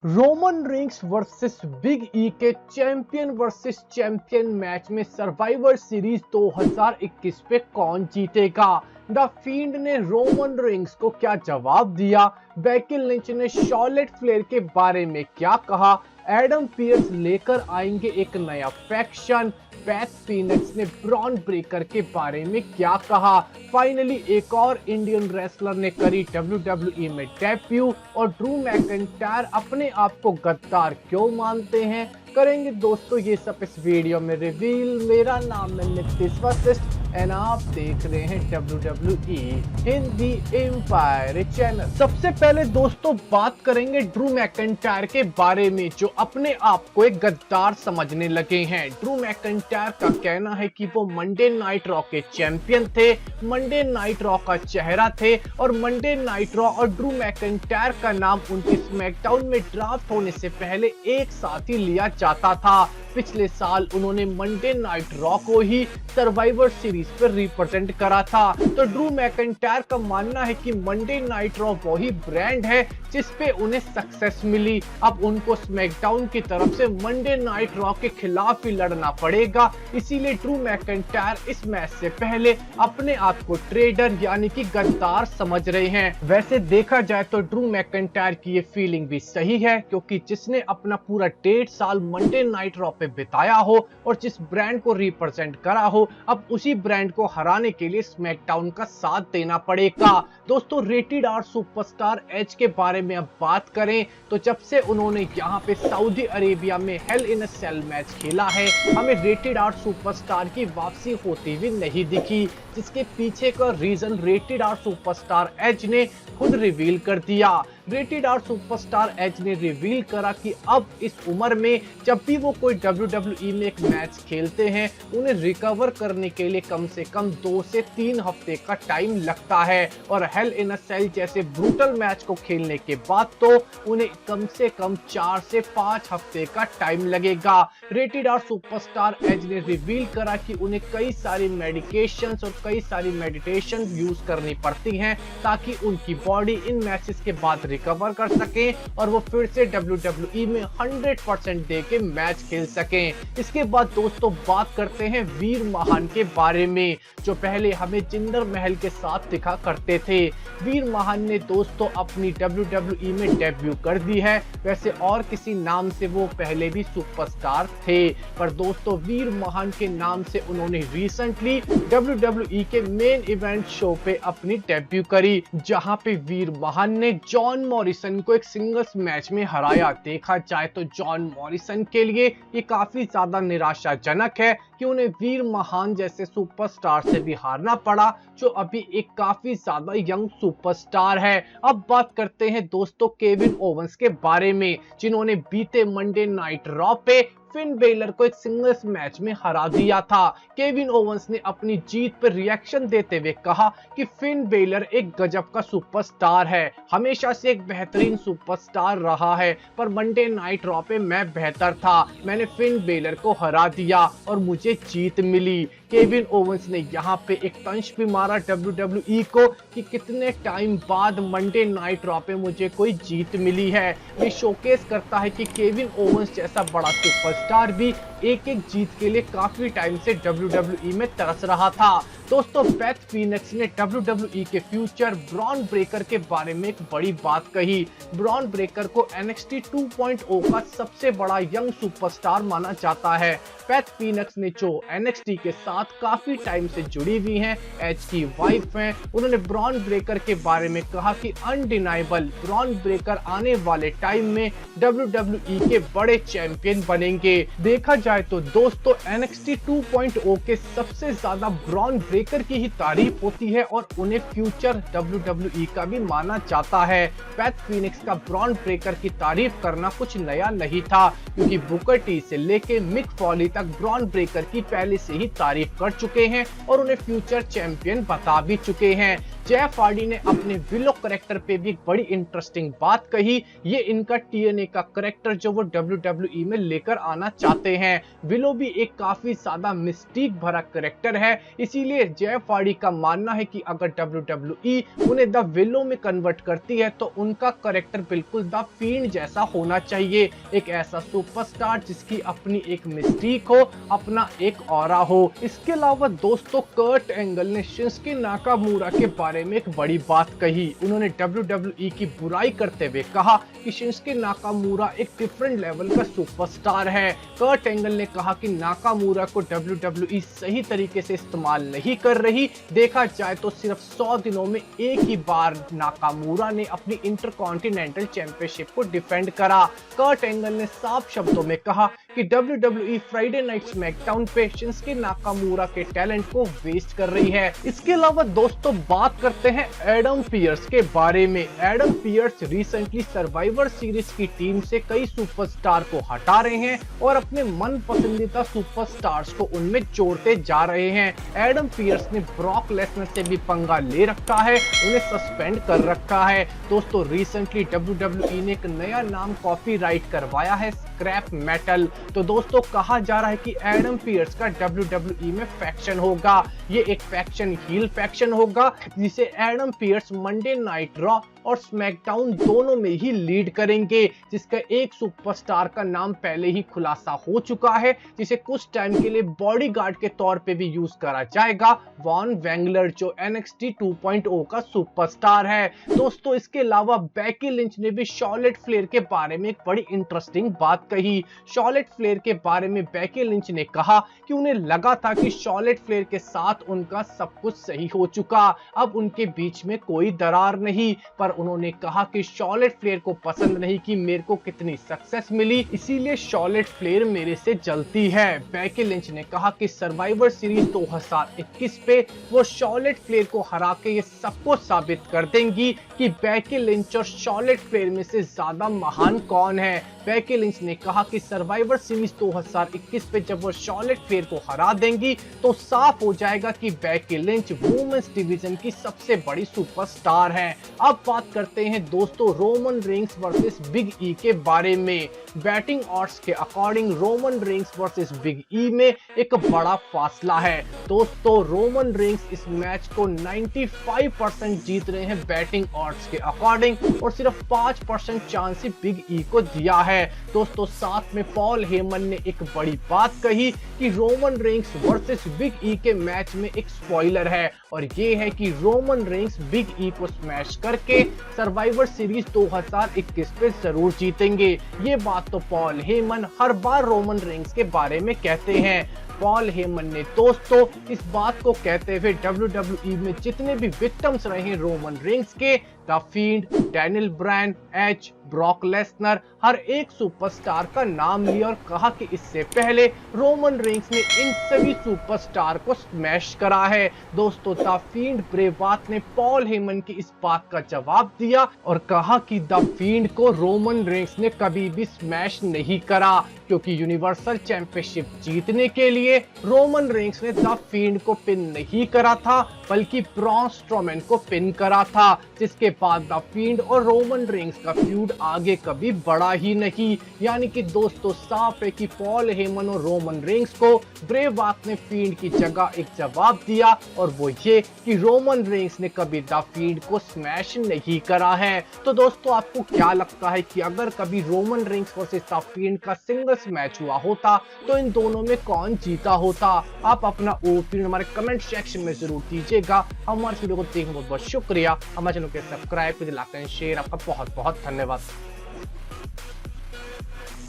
Roman rings versus Big E के champion versus champion match में survivor series 2021 पे कौन जीतेगा। द फील्ड ने रोमन रिंग्स को क्या जवाब दिया, बेकी लिंच ने शॉर्लेट फ्लेयर के बारे में क्या कहा, एडम पियर्स लेकर आएंगे एक नया फैक्शन, पैथ फीनिक्स ने ब्रॉन ब्रेकर के बारे में क्या कहा, फाइनली एक और इंडियन रेसलर ने करी WWE में डेब्यू और ड्रू मैकिंटायर अपने आप को गद्दार क्यों मानते हैं, करेंगे दोस्तों ये सब इस वीडियो में रिवील। मेरा नाम है नीतीश वशिष्ठ एंड आप देख रहे हैं WWE हिंदी एम्पायर चैनल। सबसे पहले दोस्तों बात करेंगे ड्रू मैकिंटायर के बारे में, जो अपने आप को एक गद्दार समझने लगे हैं। ड्रू मैकिंटायर का कहना है कि वो मंडे नाइट रॉ के चैंपियन थे, मंडे नाइट रॉ का चेहरा थे और मंडे नाइट रॉ और ड्रू मैकिंटायर का नाम उनके स्मैकडाउन में ड्राफ्ट होने से पहले एक साथ ही लिया जाता था। पिछले साल उन्होंने मंडे नाइट रॉ को ही सर्वाइवर सीरीज पर रिप्रेजेंट करा था। तो ड्रू मैकिंटायर का मानना है कि मंडे नाइट रॉ वही ब्रांड है जिस पे उन्हें सक्सेस मिली। अब उनको स्मैकडाउन की तरफ से मंडे नाइट रॉ के खिलाफ ही लड़ना पड़ेगा, इसीलिए ड्रू मैकिंटायर इस मैच से पहले अपने आप को ट्रेडर यानी कि गद्दार समझ रहे हैं। वैसे देखा जाए तो ड्रू मैकिंटायर की ये फीलिंग भी सही है, क्योंकि जिसने अपना पूरा 1.5 साल मंडे नाइट रॉ पे बिताया हो और जिस ब्रांड को रिप्रेजेंट करा हो, अब उसी ब्रांड को हराने के लिए स्मैकडाउन का साथ देना पड़ेगा। दोस्तों रेटेड आर सुपरस्टार एज के बारे में अब बात करें तो जब से उन्होंने यहाँ पे सऊदी अरेबिया में हेल इन अ सेल मैच खेला है, हमें रेटेड आर सुपरस्टार की वापसी होती हुई नहीं दिखी, जिसके पीछे का reason rated R superstar Edge ने खुद रिवील कर दिया। रेटेड आर सुपरस्टार एज ने रिवील करा कि अब इस उम्र में जब भी वो कोई WWE में एक मैच खेलते हैं, उन्हें रिकवर करने के लिए कम से कम 2 से 3 हफ्ते का टाइम लगता है और हेल इन अ सेल जैसे ब्रूटल मैच को खेलने के बाद तो उन्हें कम से कम 4 से 5 हफ्ते का टाइम लगेगा। रेटेड आर सुपरस्टार एज ने रिवील करा कि उन्हें कई सारी मेडिकेशंस और कई सारी मेडिटेशन यूज करनी पड़ती हैं ताकि उनकी बॉडी इन मैचेस के बाद रिकवर कर सके और वो फिर से WWE में 100% दे के मैच खेल सकें। इसके बाद दोस्तों बात करते हैं वीर महान के बारे में, जो पहले हमें जिंदर महल के साथ दिखा करते थे। वीर महान ने दोस्तों अपनी WWE में डेब्यू कर दी है। वैसे और किसी नाम से वो पहले भी सुपरस्टार थे, पर दोस्तों वीर महान के नाम से उन्होंने रिसेंटली WWE के मेन इवेंट शो पे अपनी डेब्यू करी, जहां पे वीर महान ने जॉन मॉरिसन को एक सिंगल्स मैच में हराया। देखा जाए तो जॉन मॉरिसन के लिए ये काफी ज्यादा निराशाजनक है कि उन्हें वीर महान जैसे सुपरस्टार से भी हारना पड़ा, जो अभी एक काफी ज्यादा यंग सुपरस्टार है। अब बात करते हैं दोस्तों केविन ओवेंस के बारे में, जिन्होंने बीते मंडे नाइट रॉ पे फिन बेलर को एक सिंगल्स मैच में हरा दिया था। केविन ओवेंस ने अपनी जीत पर रिएक्शन देते हुए कहा कि फिन बेलर एक गजब का सुपरस्टार है, हमेशा से एक बेहतरीन सुपरस्टार रहा है, पर मंडे नाइट रॉ पे मैं बेहतर था, मैंने फिन बेलर को हरा दिया और मुझे जीत मिली। केविन ओवेंस ने यहाँ पे एक तंज भी मारा WWE को कि कितने टाइम बाद मंडे नाइट रॉ पे मुझे कोई जीत मिली है। ये शोकेस करता है कि केविन ओवेंस जैसा बड़ा सुपरस्टार भी एक जीत के लिए काफी टाइम से WWE में तरस रहा था। दोस्तों पैथ फीनिक्स ने WWE के फ्यूचर ब्रॉन ब्रेकर के बारे में एक बड़ी बात कही। ब्रॉन ब्रेकर को NXT 2.0 का सबसे बड़ा यंग सुपरस्टार माना जाता है। पैथ फीनिक्स ने जो NXT के साथ काफी टाइम से जुड़ी हुई हैं, एज की वाइफ हैं, उन्होंने ब्रॉन ब्रेकर के बारे में कहा कि अनडिनाइबल ब्रॉन ब्रेकर आने वाले टाइम में WWE के बड़े चैंपियन बनेंगे। देखा जाए तो दोस्तों NXT 2.0 के सबसे ज्यादा ब्रॉन ब्रेकर की ही तारीफ होती है और उन्हें फ्यूचर WWE का भी माना जाता है। पैथ फीनिक्स का ब्रॉन ब्रेकर की तारीफ करना कुछ नया नहीं था, क्योंकि बुकर टी से लेके मिक फॉली तक ब्रॉन ब्रेकर की पहले से ही तारीफ कर चुके हैं और उन्हें फ्यूचर चैंपियन बता भी चुके हैं। जेफ हार्डी ने अपने विलो करेक्टर पे भी एक बड़ी इंटरेस्टिंग बात कही। ये इनका TNA का करेक्टर जो वो WWE में लेकर आना चाहते हैं। विलो भी एक काफी ज्यादा मिस्टीक भरा करेक्टर है, इसीलिए जेफ हार्डी का मानना है कि अगर WWE उन्हें द विलो में कन्वर्ट करती है तो उनका करेक्टर बिल्कुल द फील्ड जैसा होना चाहिए, एक ऐसा सुपरस्टार जिसकी अपनी एक मिस्टीक हो, अपना एक ऑरा हो। इसके अलावा दोस्तों कर्ट एंगल ने शिंसुके नाकामुरा के बारे में एक बड़ी बात कही। उन्होंने WWE की बुराई करते हुए कहा कि शिंसुके नाकामुरा एक डिफरेंट लेवल का सुपरस्टार है। कर्ट एंगल ने कहा कि नाकामुरा को WWE सही तरीके से इस्तेमाल नहीं कर रही। देखा जाए तो सिर्फ 100 दिनों में एक ही बार नाकामुरा ने अपनी इंटरकॉन्टिनेंटल चैंपियनशिप को डिफेंड करा। कर्ट एंगल ने साफ शब्दों में कहा कि WWE फ्राइडे नाइट स्मैकडाउन पे शिंसुके नाकामुरा के टैलेंट को वेस्ट कर रही है। इसके अलावा दोस्तों बात करते हैं एडम पियर्स के बारे में। Adam Pearce recently survivor series की टीम से कई सुपरस्टार को हटा रहे हैं और अपने मन पसंदीदा सुपरस्टार्स को उनमें जोड़ते जा रहे हैं। एडम पियर्स ने ब्रॉक लेसनर से भी पंगा ले रखा है, उन्हें सस्पेंड कर रखा है। दोस्तों रिसेंटली WWE ने एक नया नाम कॉपीराइट करवाया है, स्क्रैप मेटल। तो दोस्तों कहा जा रहा है कि एडम पियर्स का WWE में फैक्शन होगा। ये एक फैक्शन हील फैक्शन होगा जिसे Adam Pearce Monday night raw और स्मैकडाउन दोनों में ही लीड करेंगे, जिसका एक सुपरस्टार का नाम पहले ही खुलासा हो चुका है, जिसे कुछ टाइम के लिए बॉडीगार्ड के तौर पे भी यूज करा जाएगा, वॉन वेंगलर, जो NXT 2.0 का सुपरस्टार है। दोस्तों इसके अलावा बेकी लिंच ने भी शॉर्लेट फ्लेयर के बारे में एक बड़ी इंटरेस्टिंग बात कही। शॉर्लेट फ्लेयर के बारे में बेकी लिंच ने कहा कि उन्हें लगा था कि शॉर्लेट फ्लेयर के साथ उनका सब कुछ सही हो चुका, अब उनके बीच में कोई दरार नहीं, पर उन्होंने कहा कि शॉर्लेट फ्लेयर को पसंद नहीं कि मेरे को कितनी सक्सेस मिली, इसीलिए शॉर्लेट फ्लेयर मेरे से जलती है। बेकी लिंच ने कहा कि सर्वाइवर सीरीज 2021 पे वो शॉर्लेट फ्लेयर को हरा के ये सबको साबित कर देंगी कि बेकी लिंच और शॉर्लेट फ्लेयर में से ज्यादा महान कौन है। बेकी लिंच ने कहा कि सर्वाइवर सीरीज 2021 पे जब वो शॉर्लेट फ्लेयर को हरा देंगी तो साफ हो जाएगा कि बेकी लिंच वुमेन्स डिवीजन की सबसे बड़ी सुपरस्टार है। अब बात करते हैं दोस्तों Roman Reigns versus Big E के बारे में। बैटिंग ऑड्स के according Roman Reigns versus Big E में एक बड़ा फासला है। दोस्तों रोमन रेंस इस मैच को 95% जीत रहे हैं बैटिंग ऑड्स के अकॉर्डिंग, और सिर्फ 5% चांस ही बिग ई को दिया है। दोस्तों साथ में पॉल हेमन ने एक बड़ी बात कही कि Roman Reigns versus Big E के मैच में एक स्पॉइलर है, और ये है कि रोमन रेंस बिग ई को स्मैश करके सर्वाइवर सीरीज 2021 पे जरूर जीतेंगे। ये बात तो पॉल हेमन हर बार रोमन रेंस के बारे में कहते हैं। पॉल हेमन ने दोस्तों इस बात को कहते हुए WWE में जितने भी विक्टिम्स रहे रोमन रेंस के, the Fiend, Daniel Bryan, Edge, Brock Lesnar, हर एक सुपरस्टार का नाम लिया और कहा कि इससे पहले रोमन रेंस ने इन सभी सुपरस्टार को स्मैश करा है। दोस्तों द फील्ड ब्रे वायट ने पॉल हेमन की इस बात का जवाब दिया और कहा कि द फील्ड को रोमन रेंस ने कभी भी स्मैश नहीं करा, क्योंकि यूनिवर्सल चैंपियनशिप जीतने के लिए रोमन रेंस ने द फील्ड को पिन नहीं करा था, बल्कि ब्रॉन स्ट्रोमैन को पिन करा था, जिसके बाद द फील्ड और रोमन रेंस का फ्यूड आगे कभी बढ़ा ही नहीं। यानी कि दोस्तों साफ है कि पॉल हेमन और रोमन रेंस को ब्रे वायट ने फील्ड की जगह एक जवाब दिया, और वो ये कि रोमन रेंस ने कभी द फील्ड को स्मैश नहीं करा है। तो दोस्तों आपको क्या लगता है कि अगर कभी Roman Reigns versus the field का सिंगल्स मैच हुआ होता तो इन दोनों में कौन जीता होता? आप अपना ओपिनियन हमारे कमेंट सेक्शन में जरूर दीजिएगा। हमारे वीडियो को देखने बहुत बहुत शुक्रिया। हमारे चैनल को सब्सक्राइब कीजिए, लाइक एंड शेयर। आपका बहुत बहुत धन्यवाद।